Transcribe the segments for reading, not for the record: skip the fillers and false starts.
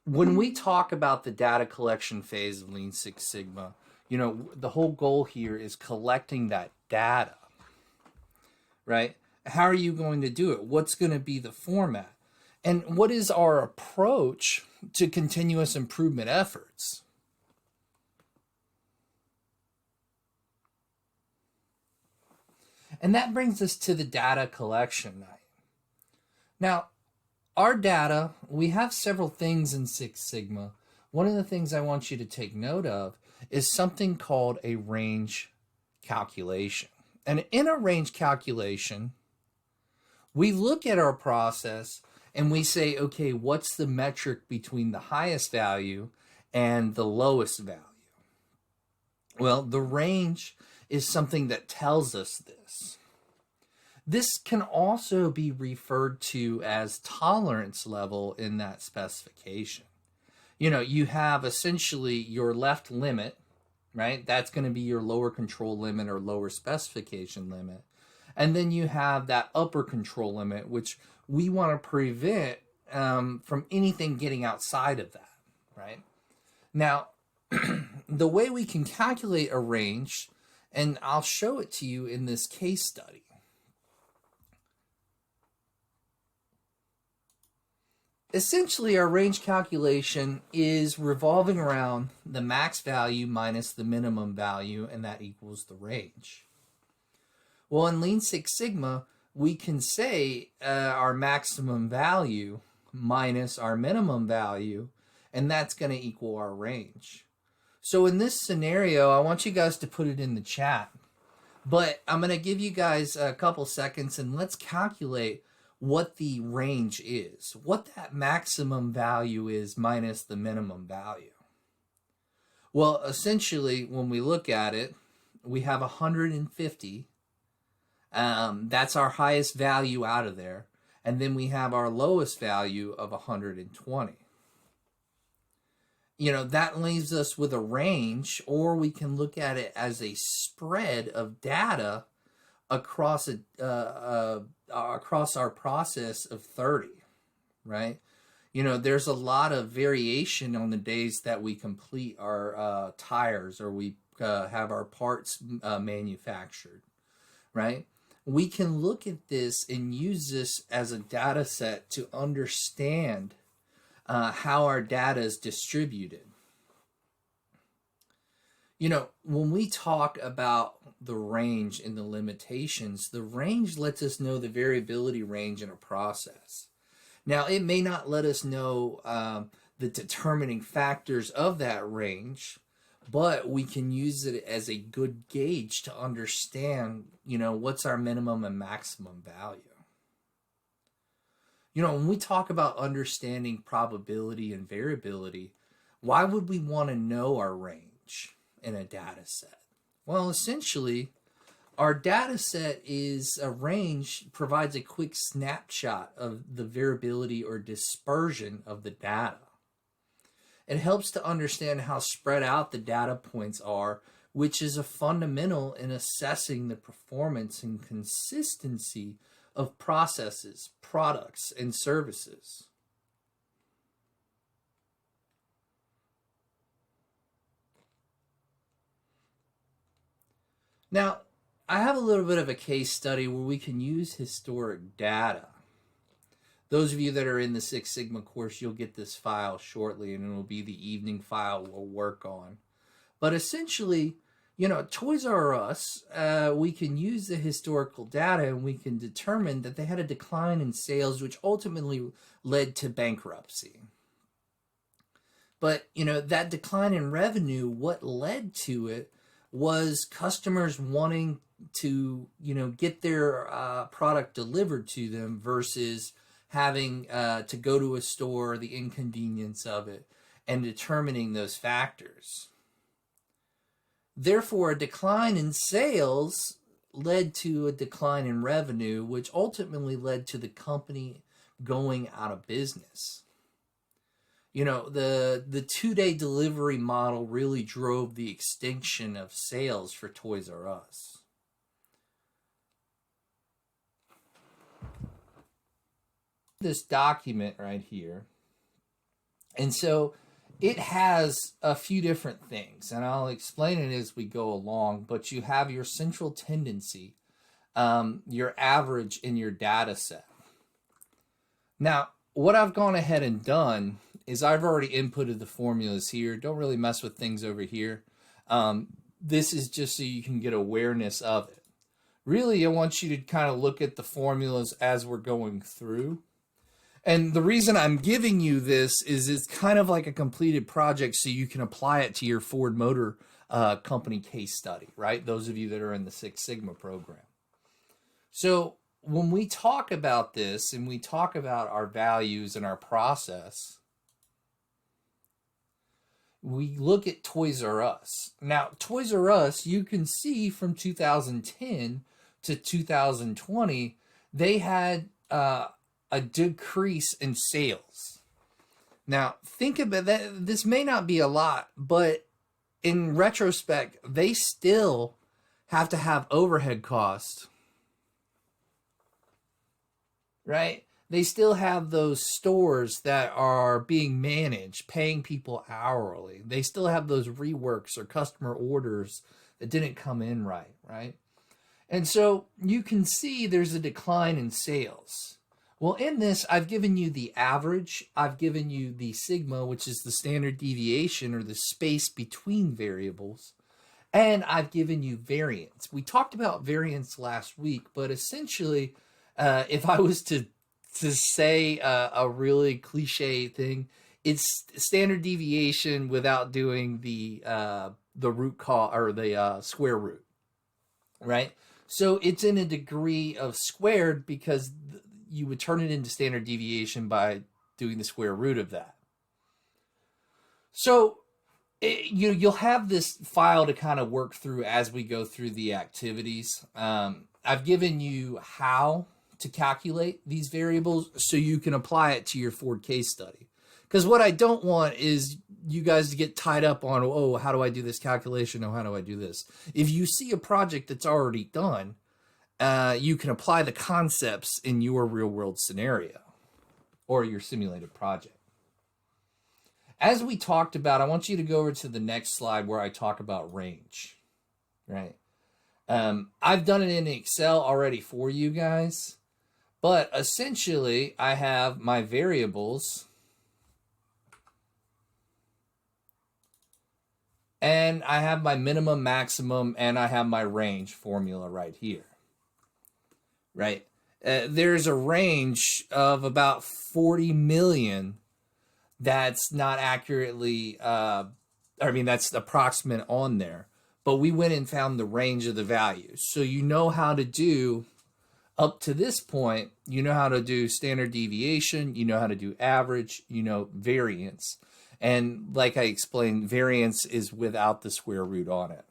when we talk about the data collection phase of Lean Six Sigma, the whole goal here is collecting that data, right? How are you going to do it? What's going to be the format? And what is our approach to continuous improvement efforts? And that brings us to the data collection night. Now, our data, we have several things in Six Sigma. One of the things I want you to take note of is something called a range calculation. And in a range calculation, we look at our process and we say, okay, what's the metric between the highest value and the lowest value? Well, the range is something that tells us this. This can also be referred to as tolerance level in that specification. You have essentially your left limit, right? That's going to be your lower control limit or lower specification limit. And then you have that upper control limit, which we want to prevent from anything getting outside of that, right? Now, the way we can calculate a range, and I'll show it to you in this case study. Essentially, our range calculation is revolving around the max value minus the minimum value, and that equals the range. Well, in Lean Six Sigma, we can say our maximum value minus our minimum value, and that's going to equal our range. So in this scenario, I want you guys to put it in the chat, but I'm going to give you guys a couple seconds and let's calculate what the range is, what that maximum value is minus the minimum value. Well, essentially, when we look at it, we have 150. That's our highest value out of there. And then we have our lowest value of 120. That leaves us with a range, or we can look at it as a spread of data across across our process of 30, right? There's a lot of variation on the days that we complete our tires or we have our parts manufactured, right? We can look at this and use this as a data set to understand how our data is distributed. When we talk about the range and the limitations, the range lets us know the variability range in a process. Now, it may not let us know the determining factors of that range, but we can use it as a good gauge to understand, what's our minimum and maximum value. When we talk about understanding probability and variability, why would we want to know our range in a data set? Well, essentially, our data set is a range, provides a quick snapshot of the variability or dispersion of the data. It helps to understand how spread out the data points are, which is a fundamental in assessing the performance and consistency of processes, products, and services. Now, I have a little bit of a case study where we can use historic data. Those of you that are in the Six Sigma course, you'll get this file shortly, and it'll be the evening file we'll work on. But essentially, Toys R Us, we can use the historical data and we can determine that they had a decline in sales, which ultimately led to bankruptcy. But, that decline in revenue, what led to it was customers wanting to, get their product delivered to them versus having to go to a store, the inconvenience of it, and determining those factors. Therefore, a decline in sales led to a decline in revenue, which ultimately led to the company going out of business. The 2-day delivery model really drove the extinction of sales for Toys R Us. This document right here, And so it has a few different things, and I'll explain it as we go along. But you have your central tendency, your average in your data set. Now, what I've gone ahead and done is I've already inputted the formulas here. Don't really mess with things over here. This is just so you can get awareness of it. Really, I want you to kind of look at the formulas as we're going through. And the reason I'm giving you this is it's kind of like a completed project so you can apply it to your Ford Motor Company case study, right? Those of you that are in the Six Sigma program. So when we talk about this and we talk about our values and our process, we look at Toys R Us. Now, Toys R Us, you can see from 2010 to 2020, they had a decrease in sales. Now, think about that. This may not be a lot, but in retrospect, they still have to have overhead costs, right? They still have those stores that are being managed, paying people hourly. They still have those reworks or customer orders that didn't come in right, right? And so you can see there's a decline in sales. Well, in this, I've given you the average, I've given you the sigma, which is the standard deviation or the space between variables, and I've given you variance. We talked about variance last week, but essentially, if I was to say a really cliche thing, it's standard deviation without doing the root cause or the square root, right? So it's in a degree of squared because you would turn it into standard deviation by doing the square root of that. So you'll have this file to kind of work through as we go through the activities. I've given you how to calculate these variables so you can apply it to your Ford case study. Because what I don't want is you guys to get tied up on, oh, how do I do this calculation? Oh, how do I do this? If you see a project that's already done, you can apply the concepts in your real world scenario or your simulated project. As we talked about, I want you to go over to the next slide where I talk about range, right? I've done it in Excel already for you guys, but essentially I have my variables and I have my minimum, maximum, and I have my range formula right here. Right? There's a range of about 40 million that's not accurately, that's approximate on there. But we went and found the range of the values. So you know how to do, up to this point, you know how to do standard deviation, you know how to do average, you know variance. And like I explained, variance is without the square root on it.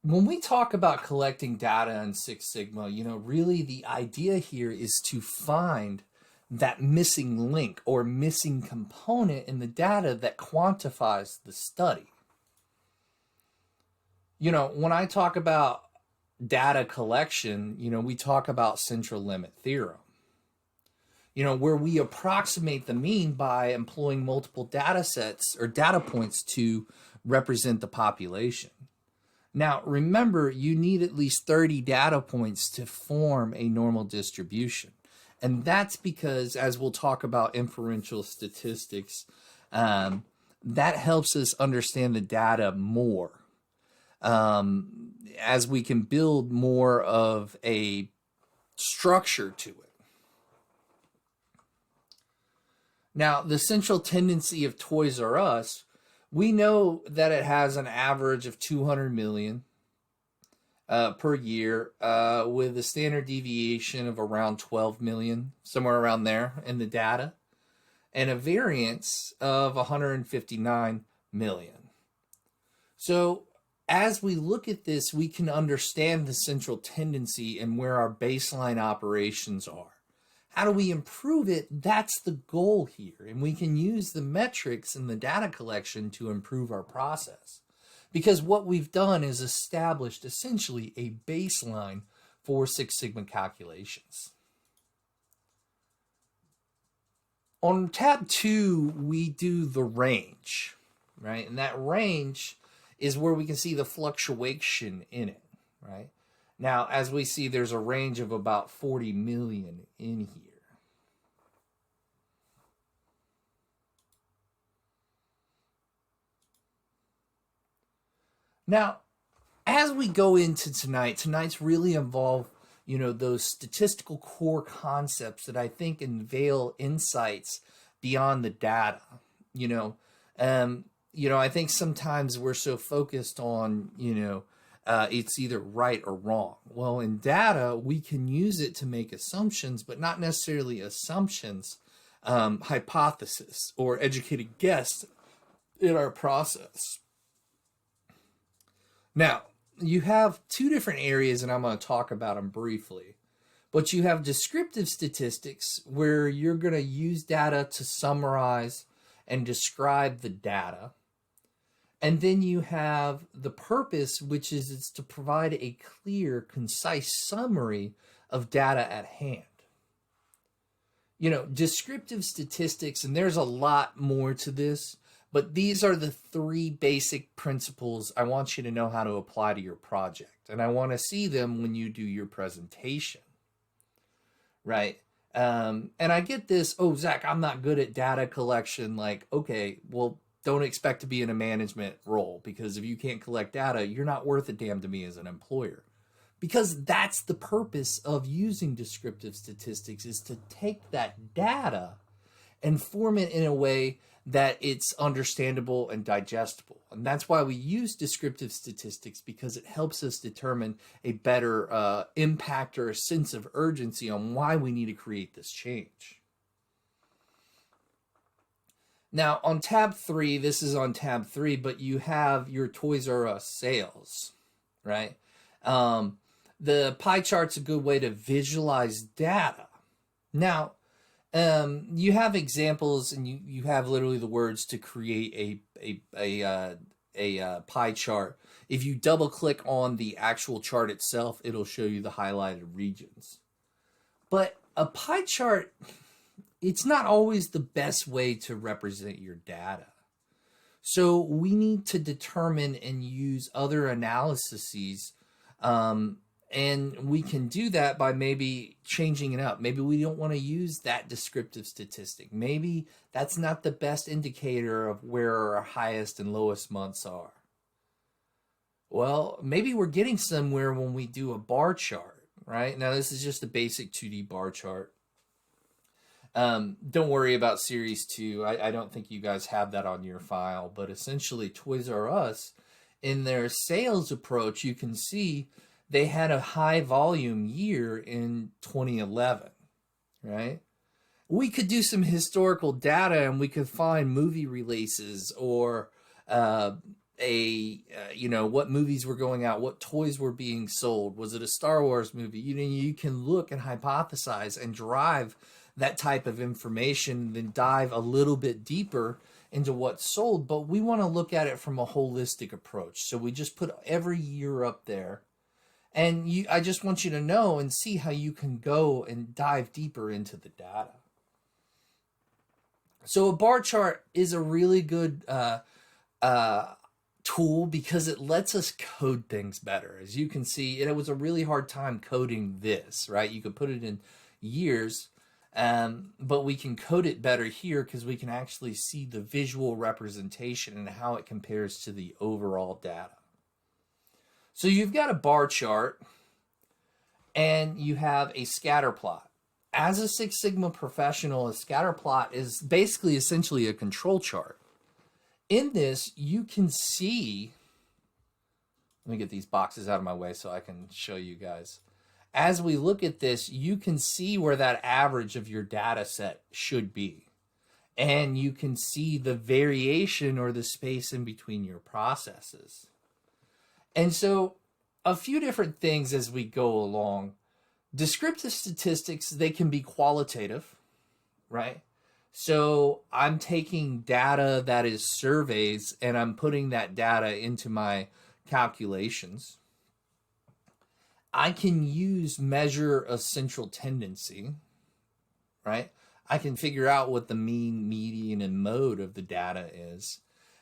When we talk about collecting data in Six Sigma, really the idea here is to find that missing link or missing component in the data that quantifies the study. When I talk about data collection, we talk about central limit theorem. Where we approximate the mean by employing multiple data sets or data points to represent the population. Now, remember, you need at least 30 data points to form a normal distribution. And that's because, as we'll talk about inferential statistics, that helps us understand the data more. As we can build more of a structure to it. Now, the central tendency of Toys R Us, we know that it has an average of 200 million per year with a standard deviation of around 12 million, somewhere around there in the data, and a variance of 159 million. So as we look at this, we can understand the central tendency and where our baseline operations are. How do we improve it? That's the goal here. And we can use the metrics and the data collection to improve our process. Because what we've done is established essentially a baseline for Six Sigma calculations. On tab 2, we do the range, right? And that range is where we can see the fluctuation in it, right? Now, as we see, there's a range of about 40 million in here. Now, as we go into tonight's really involved, those statistical core concepts that I think unveil insights beyond the data. You know, I think sometimes we're so focused on, it's either right or wrong. Well, in data, we can use it to make assumptions, but not necessarily assumptions, hypothesis or educated guess in our process. Now, you have two different areas, and I'm going to talk about them briefly. But you have descriptive statistics, where you're going to use data to summarize and describe the data. And then you have the purpose, which is it's to provide a clear, concise summary of data at hand. Descriptive statistics, and there's a lot more to this, but these are the three basic principles I want you to know how to apply to your project. And I want to see them when you do your presentation, right? And I get this, oh, Zach, I'm not good at data collection. Like, okay, well, don't expect to be in a management role, because if you can't collect data, you're not worth a damn to me as an employer. Because that's the purpose of using descriptive statistics, is to take that data and form it in a way that it's understandable and digestible. And that's why we use descriptive statistics, because it helps us determine a better impact or a sense of urgency on why we need to create this change. Now, on tab 3, this is on tab 3, but you have your Toys R Us sales, right? The pie chart's a good way to visualize data. Now, you have examples, and you have literally the words to create a pie chart. If you double click on the actual chart itself, it'll show you the highlighted regions. But a pie chart, it's not always the best way to represent your data. So we need to determine and use other analyses, and we can do that by maybe changing it up. Maybe we don't want to use that descriptive statistic. Maybe that's not the best indicator of where our highest and lowest months are. Well, maybe we're getting somewhere when we do a bar chart, right? Now, this is just a basic 2D bar chart. Don't worry about Series 2. I don't think you guys have that on your file. But essentially, Toys R Us, in their sales approach, you can see they had a high volume year in 2011, right? We could do some historical data, and we could find movie releases, or what movies were going out, what toys were being sold. Was it a Star Wars movie? You can look and hypothesize and derive that type of information, then dive a little bit deeper into what's sold. But we want to look at it from a holistic approach. So we just put every year up there. And I just want you to know and see how you can go and dive deeper into the data. So a bar chart is a really good tool, because it lets us code things better. As you can see, it was a really hard time coding this, right? You could put it in years, but we can code it better here, because we can actually see the visual representation and how it compares to the overall data. So you've got a bar chart, and you have a scatter plot. As a Six Sigma professional, a scatter plot is basically essentially a control chart. In this, you can see, let me get these boxes out of my way so I can show you guys. As we look at this, you can see where that average of your data set should be. And you can see the variation or the space in between your processes. And so a few different things as we go along. Descriptive statistics, they can be qualitative, right? So I'm taking data that is surveys, and I'm putting that data into my calculations. I can use measure a central tendency, right? I can figure out what the mean, median, and mode of the data is.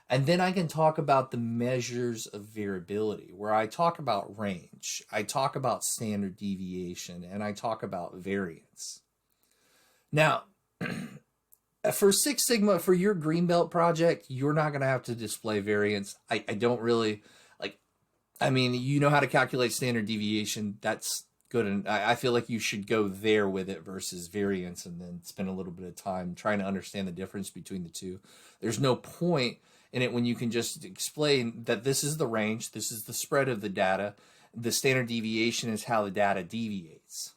And then I can talk about the measures of variability, where I talk about range, I talk about standard deviation, and I talk about variance. Now, for Six Sigma, for your Greenbelt project, you're not going to have to display variance. I don't really, like, I mean, you know how to calculate standard deviation. That's good. And I feel like you should go there with it versus variance and then spend a little bit of time trying to understand the difference between the two. There's no point in it when you can just explain that this is the range, this is the spread of the data, the standard deviation is how the data deviates.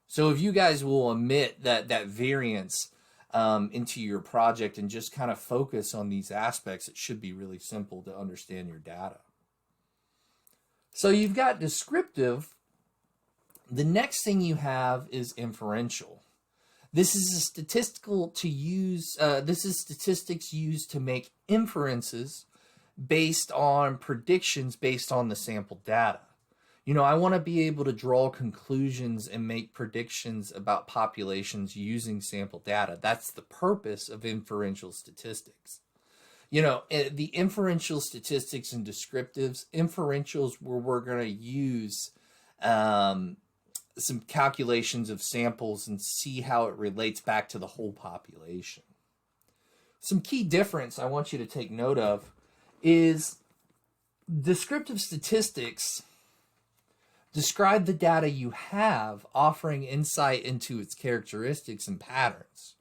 So if you guys will omit that variance into your project and just kind of focus on these aspects, it should be really simple to understand your data. So you've got descriptive. The next thing you have is inferential. This is a statistical to use. This is statistics used to make inferences based on predictions based on the sample data. You know, I want to be able to draw conclusions and make predictions about populations using sample data. That's the purpose of inferential statistics. You know, the inferential statistics and descriptives, inferentials where we're going to use some calculations of samples and see how it relates back to the whole population. Some key difference I want you to take note of is descriptive statistics describe the data you have, offering insight into its characteristics and patterns,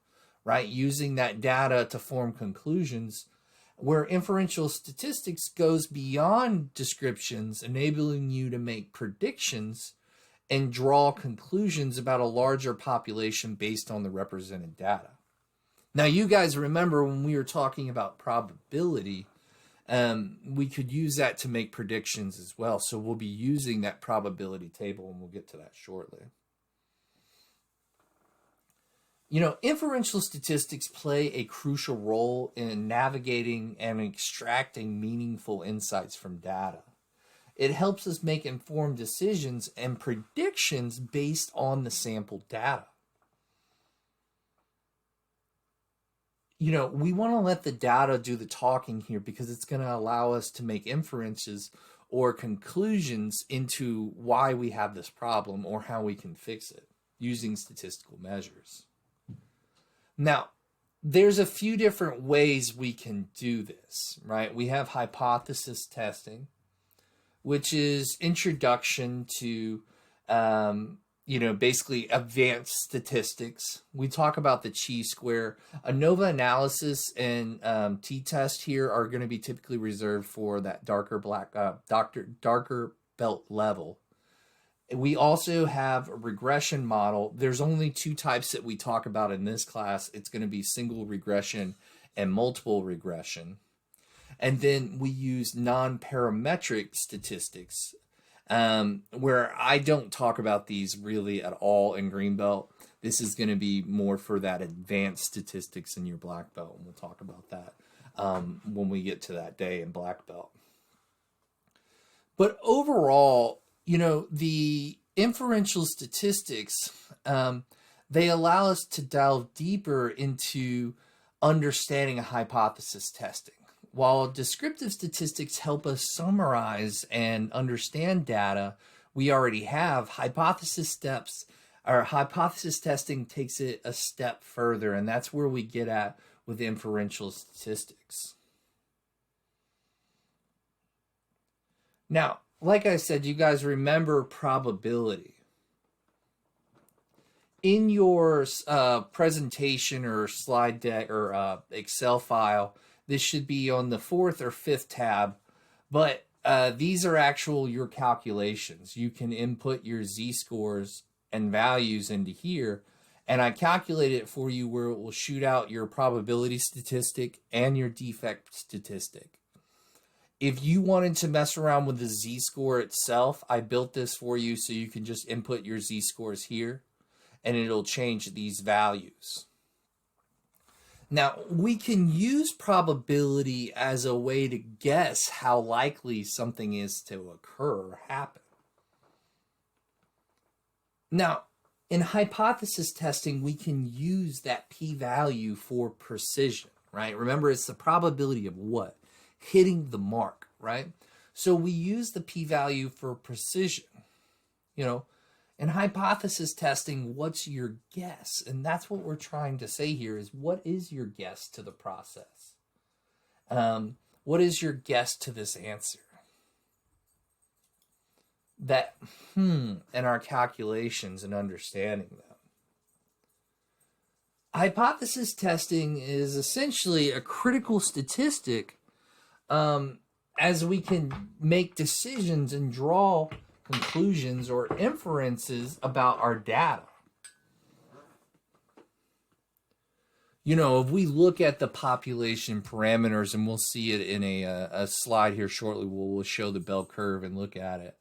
right? Using that data to form conclusions, where inferential statistics goes beyond descriptions, enabling you to make predictions and draw conclusions about a larger population based on the represented data. Now, you guys remember when we were talking about probability, we could use that to make predictions as well. So we'll be using that probability table, and we'll get to that shortly. You know, inferential statistics play a crucial role in navigating and extracting meaningful insights from data. It helps us make informed decisions and predictions based on the sample data. You know, we want to let the data do the talking here because it's going to allow us to make inferences or conclusions into why we have this problem or how we can fix it using statistical measures. Now, there's a few different ways we can do this, right? We have hypothesis testing, which is introduction to, basically advanced statistics. We talk about the chi-square. ANOVA analysis and t-test here are going to be typically reserved for that darker belt level. We also have a regression model. There's only two types that we talk about in this class. It's going to be single regression and multiple regression. And then we use non-parametric statistics, where I don't talk about these really at all in Greenbelt. This is going to be more for that advanced statistics in your black belt, and we'll talk about that when we get to that day in black belt. But overall, you know, the inferential statistics, they allow us to delve deeper into understanding a hypothesis testing. While descriptive statistics help us summarize and understand data we already have, hypothesis testing takes it a step further, and that's where we get at with inferential statistics. Now, like I said, you guys remember probability. In your presentation or slide deck or Excel file, this should be on the 4th or 5th tab, but these are your calculations. You can input your z-scores and values into here, and I calculate it for you where it will shoot out your probability statistic and your defect statistic. If you wanted to mess around with the z-score itself, I built this for you so you can just input your z-scores here, and it'll change these values. Now, we can use probability as a way to guess how likely something is to occur or happen. Now, In hypothesis testing, we can use that p-value for precision, right? Remember, it's the probability of what? Hitting the mark, right? So we use the p-value for precision. You know, in hypothesis testing, what's your guess? And that's what we're trying to say here is, what is your guess to the process? What is your guess to this answer? That and our calculations and understanding them. Hypothesis testing is essentially a critical statistic as we can make decisions and draw conclusions or inferences about our data. You know, if we look at the population parameters, and we'll see it in a slide here shortly, we'll show the bell curve and look at it.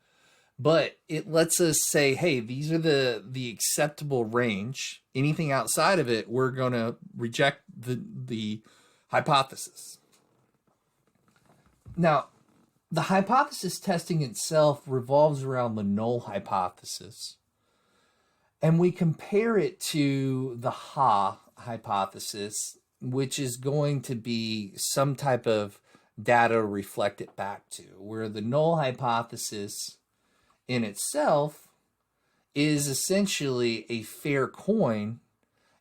But it lets us say, hey, these are the acceptable range. Anything outside of it, we're going to reject the hypothesis. Now, the hypothesis testing itself revolves around the null hypothesis. And we compare it to the Ha hypothesis, which is going to be some type of data reflected back to, where the null hypothesis in itself is essentially a fair coin,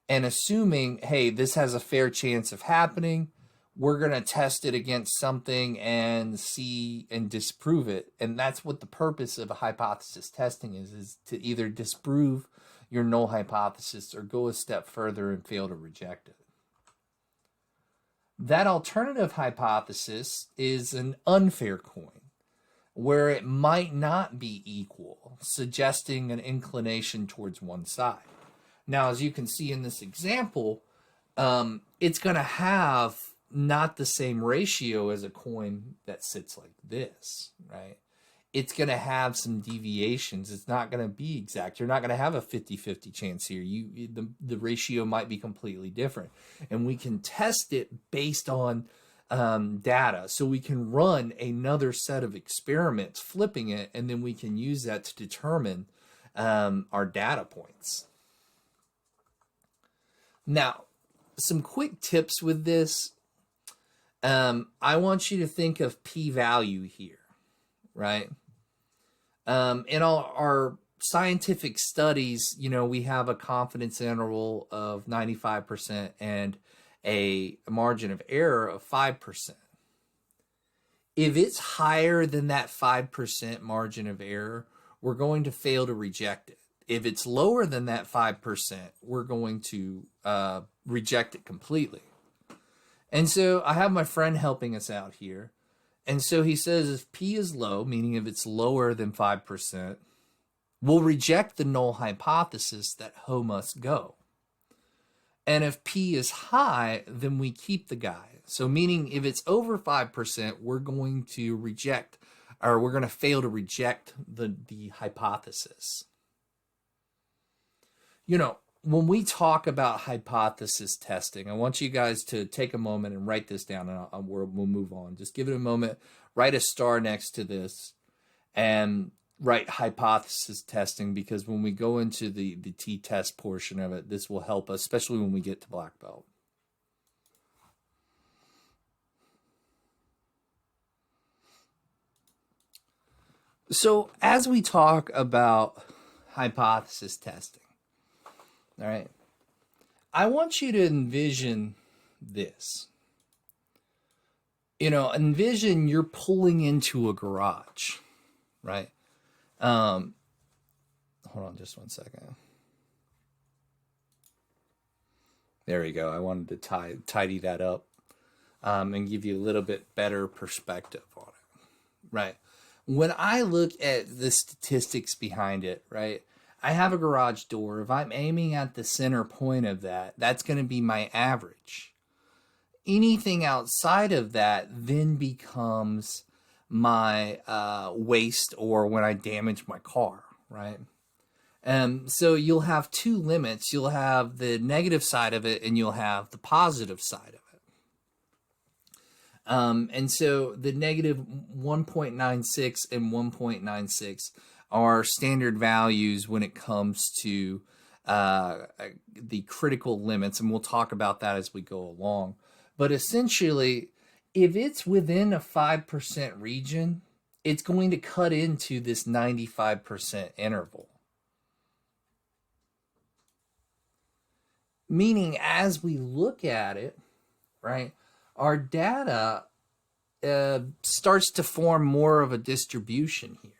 and assuming, hey, this has a fair chance of happening, we're going to test it against something and see and disprove it. And that's what the purpose of a hypothesis testing is to either disprove your null hypothesis or go a step further and fail to reject it. That alternative hypothesis is an unfair coin, where it might not be equal, suggesting an inclination towards one side. Now, as you can see in this example, it's going to have not the same ratio as a coin that sits like this, right? It's going to have some deviations. It's not going to be exact. You're not going to have a 50-50 chance here. The ratio might be completely different. And we can test it based on data. So we can run another set of experiments, flipping it, and then we can use that to determine our data points. Now, some quick tips with this. I want you to think of p-value here, right? In all our scientific studies, you know, we have a confidence interval of 95% and a margin of error of 5%. If it's higher than that 5% margin of error, we're going to fail to reject it. If it's lower than that 5%, we're going to reject it completely. And so I have my friend helping us out here. And so he says if P is low, meaning if it's lower than 5%, we'll reject the null hypothesis that Ho must go. And if P is high, then we keep the guy. So meaning if it's over 5%, we're going to reject, or we're going to fail to reject the hypothesis. You know, when we talk about hypothesis testing, I want you guys to take a moment and write this down, and we'll move on. Just give it a moment, write a star next to this, and write hypothesis testing, because when we go into the t-test portion of it, this will help us, especially when we get to black belt. So as we talk about hypothesis testing, all right, I want you to envision this. You know, envision you're pulling into a garage, right? Hold on just one second. There we go. I wanted to tidy that up and give you a little bit better perspective on it, right? When I look at the statistics behind it, right, I have a garage door. If I'm aiming at the center point of that, that's going to be my average. Anything outside of that then becomes my waste, or when I damage my car, right? So you'll have two limits. You'll have the negative side of it, and you'll have the positive side of it. And so the negative 1.96 and 1.96 are standard values when it comes to the critical limits, and we'll talk about that as we go along. But essentially, if it's within a 5% region, it's going to cut into this 95% interval. Meaning, as we look at it, right, our data starts to form more of a distribution here.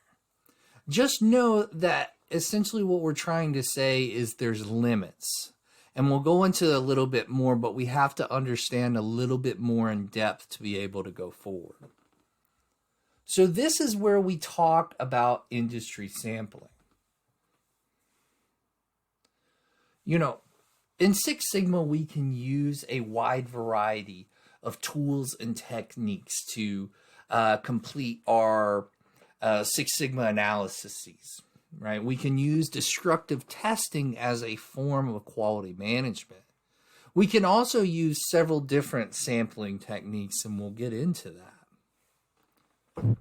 Just know that essentially what we're trying to say is there's limits. And we'll go into a little bit more, but we have to understand a little bit more in depth to be able to go forward. So this is where we talk about industry sampling. You know, in Six Sigma, we can use a wide variety of tools and techniques to complete our Six Sigma analyses. Right? We can use destructive testing as a form of quality management. We can also use several different sampling techniques, and we'll get into that.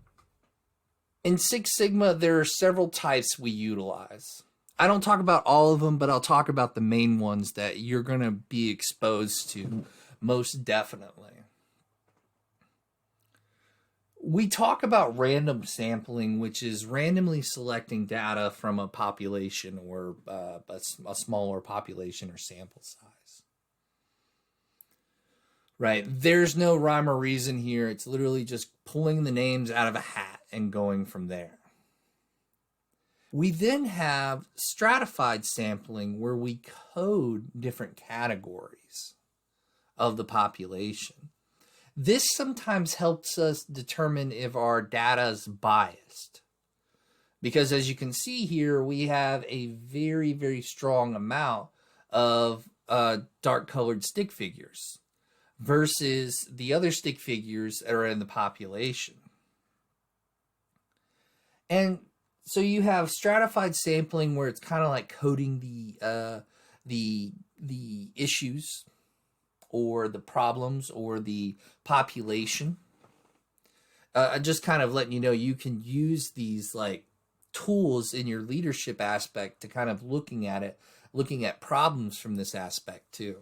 In Six Sigma, there are several types we utilize. I don't talk about all of them, but I'll talk about the main ones that you're going to be exposed to most definitely. We talk about random sampling, which is randomly selecting data from a population or a smaller population or sample size. Right? There's no rhyme or reason here. It's literally just pulling the names out of a hat and going from there. We then have stratified sampling, where we code different categories of the population. This sometimes helps us determine if our data is biased. Because as you can see here, we have a very, very strong amount of dark colored stick figures versus the other stick figures that are in the population. And so you have stratified sampling, where it's kind of like coding the issues or the problems or the population. Just kind of letting you know you can use these like tools in your leadership aspect to kind of looking at problems from this aspect too.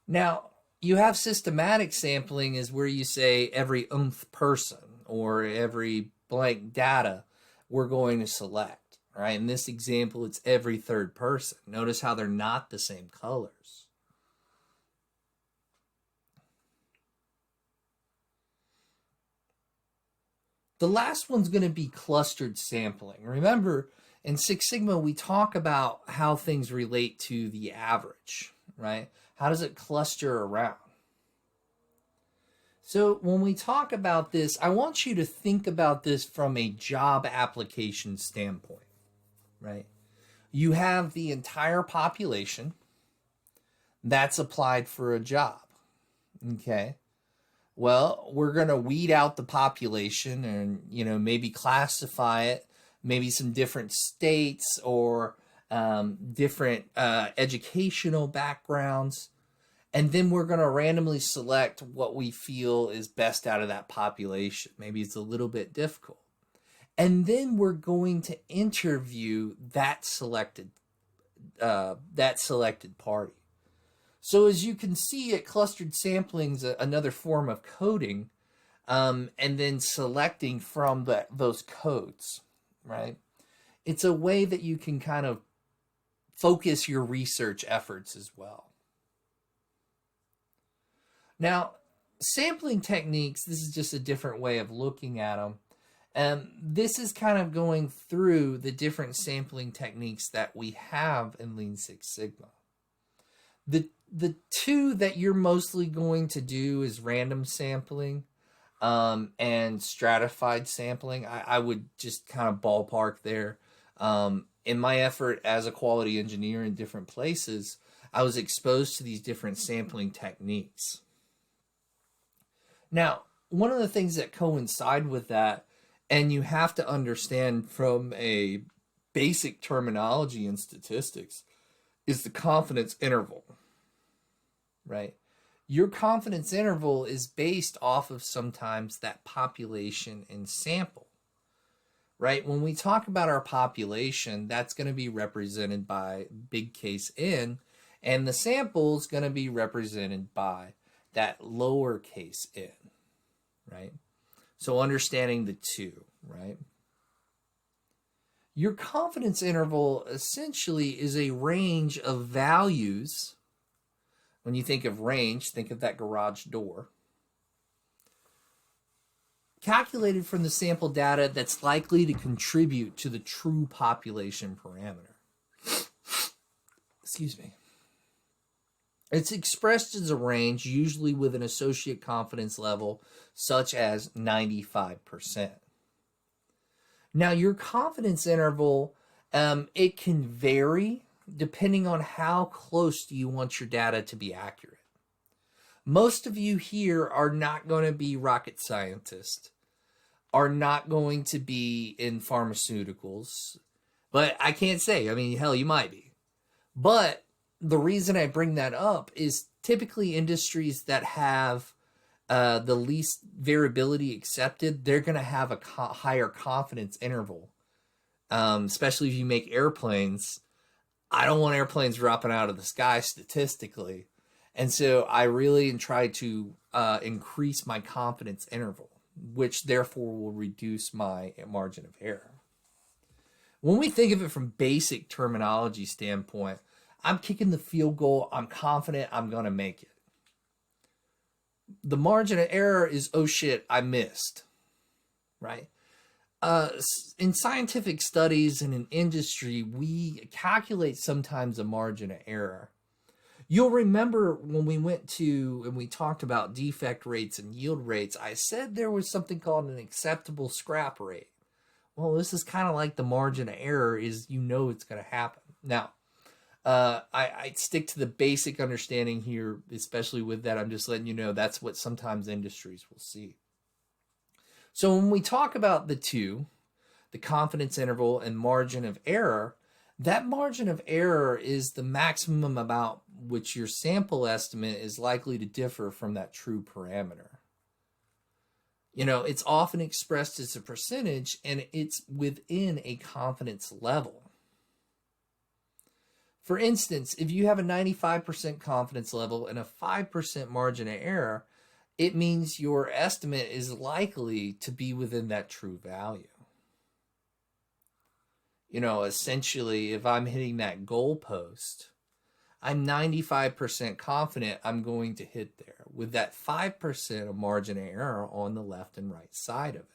Now, you have systematic sampling is where you say every nth person or every blank data we're going to select, right? In this example, it's every third person. Notice how they're not the same colors. The last one's going to be clustered sampling. Remember, in Six Sigma, we talk about how things relate to the average, right? How does it cluster around? So when we talk about this, I want you to think about this from a job application standpoint, right? You have the entire population that's applied for a job, okay? Well, we're going to weed out the population and, maybe classify it, maybe some different states or different educational backgrounds. And then we're going to randomly select what we feel is best out of that population. Maybe it's a little bit difficult. And then we're going to interview that selected party. So as you can see, clustered sampling is another form of coding, and then selecting from those codes, right? It's a way that you can kind of focus your research efforts as well. Now, sampling techniques, this is just a different way of looking at them. This is kind of going through the different sampling techniques that we have in Lean Six Sigma. The two that you're mostly going to do is random sampling and stratified sampling. I would just kind of ballpark there. In my effort as a quality engineer in different places, I was exposed to these different sampling techniques. Now, one of the things that coincide with that, and you have to understand from a basic terminology in statistics, is the confidence interval, right? Your confidence interval is based off of sometimes that population and sample. right? When we talk about our population, that's going to be represented by big case N, and the sample is going to be represented by that lowercase n, right? So understanding the two, right? Your confidence interval essentially is a range of values. When you think of range, think of that garage door. Calculated from the sample data that's likely to contribute to the true population parameter. Excuse me. It's expressed as a range, usually with an associate confidence level such as 95%. Now, your confidence interval, it can vary depending on how close do you want your data to be accurate. Most of you here are not going to be rocket scientists, are not going to be in pharmaceuticals, but I can't say. I mean, hell, you might be. But the reason I bring that up is typically industries that have the least variability accepted, they're going to have a higher confidence interval. Especially if you make airplanes. I don't want airplanes dropping out of the sky statistically. And so I really try to increase my confidence interval, which therefore will reduce my margin of error. When we think of it from basic terminology standpoint, I'm kicking the field goal. I'm confident I'm going to make it. The margin of error is, oh shit, I missed, right? In scientific studies and in industry, we calculate sometimes a margin of error. You'll remember when we went to and we talked about defect rates and yield rates, I said there was something called an acceptable scrap rate. Well, this is kind of like the margin of error is, you know, it's going to happen. Now, I stick to the basic understanding here, especially with that. I'm just letting you know that's what sometimes industries will see. So when we talk about the two, the confidence interval and margin of error, that margin of error is the maximum about which your sample estimate is likely to differ from that true parameter. You know, it's often expressed as a percentage, and it's within a confidence level. For instance, if you have a 95% confidence level and a 5% margin of error, it means your estimate is likely to be within that true value. You know, essentially, if I'm hitting that goalpost, I'm 95% confident I'm going to hit there with that 5% of margin of error on the left and right side of it.